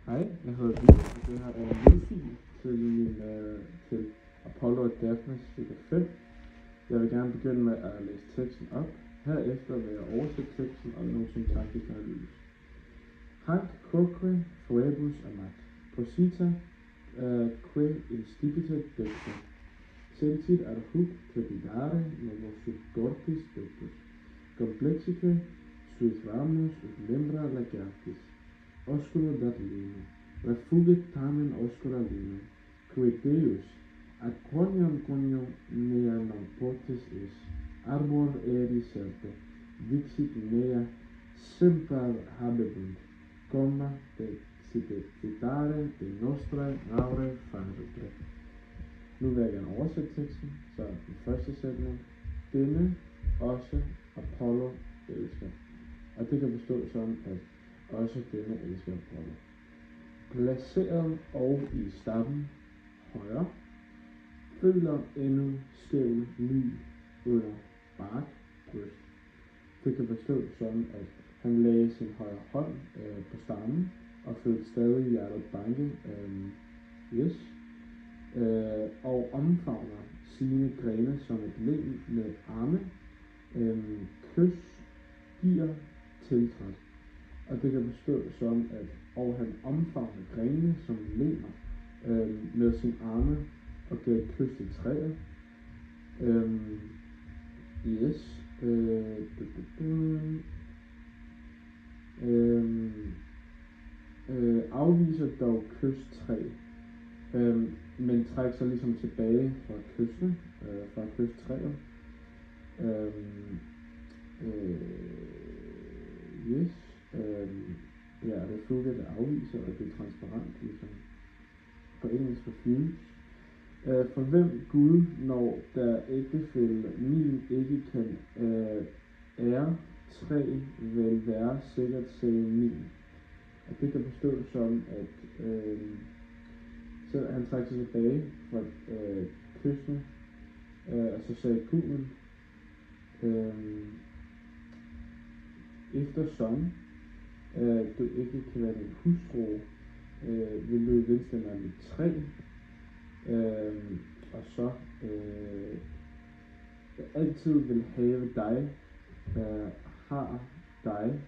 Hej, jeg hedder Ville, og det her er en lydfil til Apollo og Daphne stykke 5. Jeg vil gerne begynde med at læse teksten op. Herefter vil jeg oversætte teksten og nogle syntaktiske analyse. Hanc quoque foebus amat, posita que instigita dexter, sentit ad hoc tepidare novo subgortis dextus, complexique suis ramus ut membra lagertis, oscula dat lino, refugit tamen oscula lino, quae Deus, ad quoniam mea non potes is, arbor eri serpe, dixit mea semper habebunt, comma citare de nostrae aure fanebre. Nu vil jeg gerne oversætte teksten, så den første sætning, denne også Apollo elsker. Og det kan forstås sådan, at også denne elsker Apollo. Placeret og i stammen højre, følger endnu skæv ny under bark bryst. Det kan forstås sådan, at han lagde sin højre hånd på stammen og følte stadig hjertet banke. Og omfavner sine grene som et len med arme, kys, giver, tiltræt. Og det kan forstås sådan, at han omfavner grenene som lener med sin arme og gav et kys til træet. Afviser dog kystræ, men trækker sig ligesom tilbage fra kysten, fra kysttræet. Det flugt det afviser, og det er transparent, ligesom på engelsk refuse. For hvem Gud, når der ægtefælle min ikke kan ære træ, vil være sikkert sagde min. Og det kan forstås som, at så han trækker sig tilbage fra kysten, og så sagde Guden, eftersom du ikke kan være min hustru, vil du i venstre være mit træ, og så jeg altid vil have dig, har dig,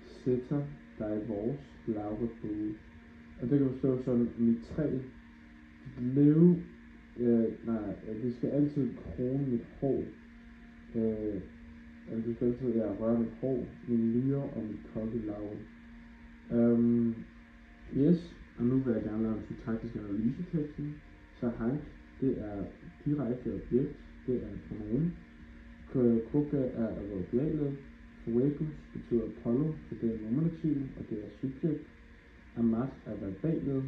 sætter dig vores lave bue. Og det kan forstå sådan, mit træ, dit leve, det skal altid krone mit hår, det skal altid røre mit hår, min lyre og mit kokkelave. Og nu vil jeg gerne lave en syntaktisk analyse i teksten. Så Hanc, det er direkte objekt, det er et pronomen. Quoque er adverbialet. Foebus betyder Apollo, for det er nominativ, og det er subjekt. Amat er verbalet,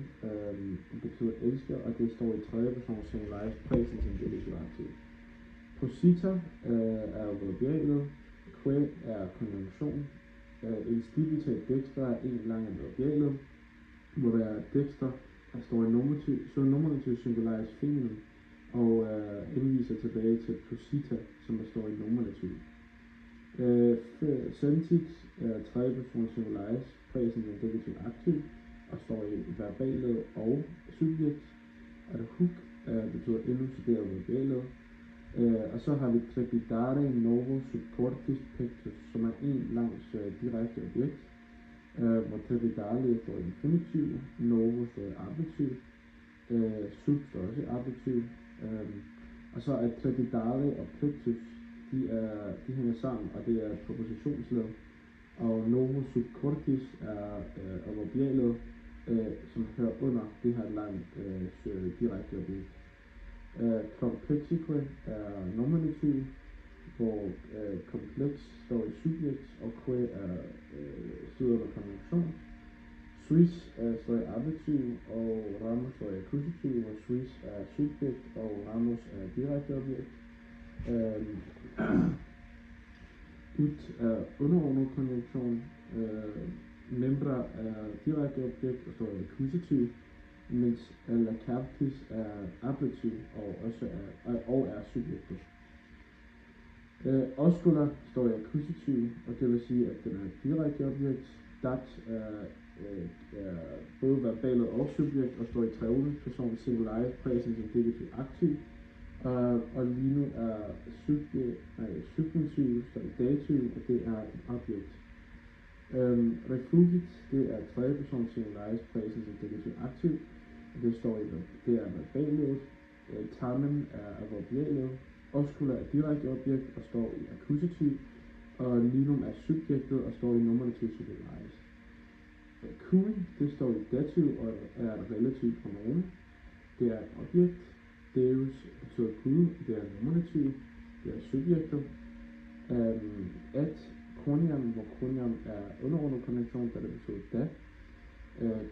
det betyder elsker, og det står i tredje person singularis presens indicativ aktiv. Posita er adverbialet. Que er konjunktion. Instigita dexter er en lang adverbialet, hvor der er dexter, der står i nominativ singularis feminine, og henviser tilbage til posita, som der står i nominativ. Sentit er tredje person singularis presens indicativ aktiv, og står i verbalet og subjekt. Ad hoc betyder endnu, så det er verbalet. Og så har vi trepidare novo subcortis pectus, som er en langs direkte objekt, hvor trepidare står i infinitiv, novo står i ablativ, sub står også i ablativ, og så er trepidare og pectus, de hænger sammen, og det er et propositionsled, og novo subcortis er adverbialet, som hører under det her langt direkte objekt. Complexique er nominativ, hvor kompleks står i subjekt, og que er styret under konjunktion. Suis står i ablativ, og ramos står i akkusativ, hvor suis er subjekt, og ramos er direkte objekt. Ut er underordnet konjunktion. Membra er direkte objekt og står i akkusativ, mens lacertis er ablativ og er subjektet. Oscula står i akkusativ, og det vil sige, at den er et direkte objekt, dat både verbalet og subjekt og står i tredje person singularis, presens, indikativ, aktiv. Og lige nu er subjektiv, så i dativ, og det er et objekt. Refugit, det er tredje person singularis, presens, indikativ, aktiv. Det er verballedet. Tamen er adverbialledet. Oscula er direkte objekt og står i akkusativ. Og linum er subjektet og står i nominativ singularis. Cui, det står i dativ og er et relativt pronomen. Det er et objekt. Deus betyder Gud, det er nominativ, det er subjektet. At kronium, hvor kronium er underordnet konjunktion, da det betyder da.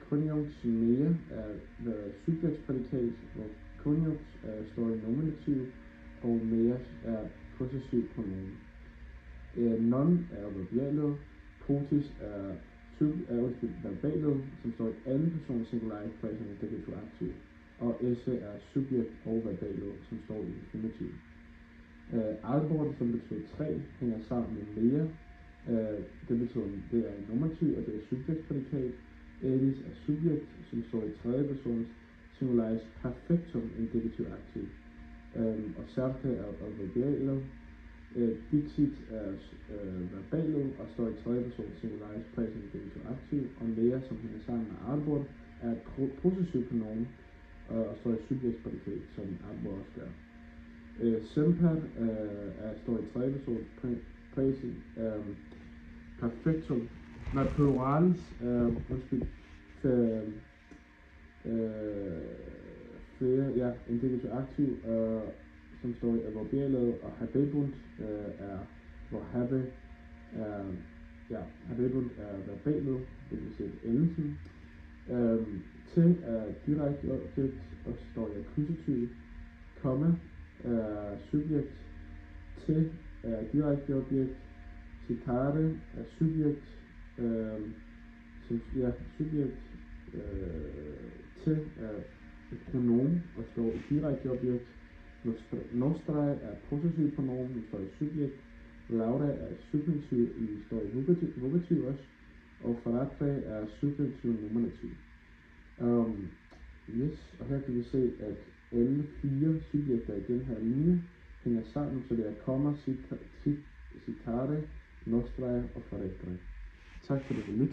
Konjunks mere er subjektsprædikat, hvor konjunks står i nominativ, og mere er possessiv pronomen. Non er verbalet, potis er verbalet, som står i anden person singularis, presens, indikativ, aktiv. Og esse er subjekt og verbalet, som står i infinitiv. Albort, som betyder 3, hænger sammen med mere. Det betyder, det er nominativ, og det er subjektsprædikat. Edis er subjekt, som står i tredje persons singularis perfektum, indikativ, aktiv. Og cerca er verbalet. Dixit er verbalet og står i tredje person singularis, presens, indikativ, aktiv. Og mere, som hænger sammen med albort, er et possessiv pronomen og står i subjektsprædikat, som albort også gør. Semper står i tredje person presens, perfektum, pluralis, flere, indikativ, aktiv, som står i adverbialet, og habebunt er, hvor habebunt er verbalet, det vil sige endelsen. Til er direkte objekt og står i akkusativ. Komma er subjekt. Til er direkte objekt. Citare er subjekt. Subjekt. Til er et pronomen og står i direkte objekt. Nostrae er possessiv pronomen, står i subjekt. Lauda er subjektiv, står i vokativ også. Og faratre er subjektiv nominativ. Og her kan vi se, at alle 4 subjekter i den her linje hænger sammen, så det er komma, citare, nostrae og faratre. Tak for det,